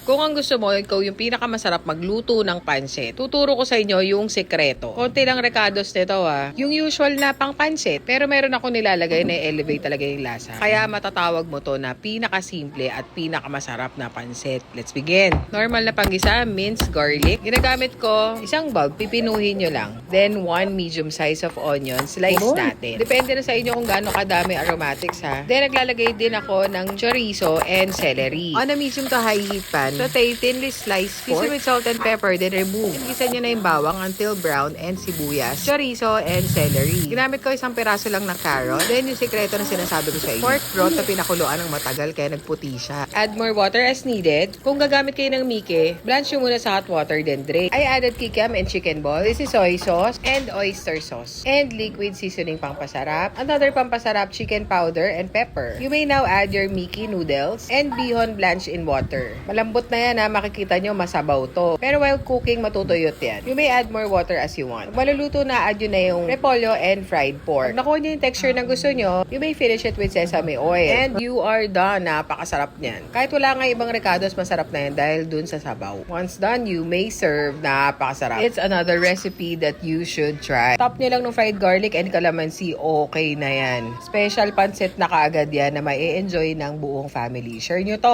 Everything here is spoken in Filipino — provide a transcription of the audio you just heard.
Kung ang gusto mo, ikaw yung pinakamasarap magluto ng pansit, tuturo ko sa inyo yung sekreto. Konti lang recados nito Yung usual na pang pansit, pero meron ako nilalagay na elevate talaga yung lasa. Kaya matatawag mo to na pinakasimple at pinakamasarap na pansit. Let's begin. Normal na panggisa, minced garlic. Ginagamit ko isang bulb, pipinuhin nyo lang. Then 1 medium size of onion, slice natin. Depende na sa inyo kung gaano kadami aromatics Then naglalagay din ako ng chorizo and celery. On a medium to high heat pan, saute thinly sliced pork, season with salt and pepper, then remove. Gisa nyo na yung bawang until brown and sibuyas, chorizo, and celery. Ginamit ko isang piraso lang na carrot. Then yung sikreto na sinasabi ko sa inyo. Pork broth na pinakuluan ng matagal kaya nagputi siya. Add more water as needed. Kung gagamit kayo ng mike, blanch nyo muna sa hot water then drain. I added kikiam and chicken ball. This is soy sauce and oyster sauce. And liquid seasoning pampasarap. Another pampasarap, chicken powder and pepper. You may now add your miki noodles and bihon blanched in water. Malambot na yan makikita nyo masabaw to. Pero while cooking, matutuyot yan. You may add more water as you want. Maluluto na, add yun na yung repolyo and fried pork. Pag nakuha nyo yung texture na gusto nyo, you may finish it with sesame oil. And you are done. Napakasarap niyan. Kahit wala nga ibang recados, masarap na yan dahil dun sa sabaw. Once done, you may serve. Napakasarap. It's another recipe that you should try. Top nyo lang ng fried garlic and calamansi, okay na yan. Special pancit na kaagad yan na mai-enjoy ng buong family. Share nyo to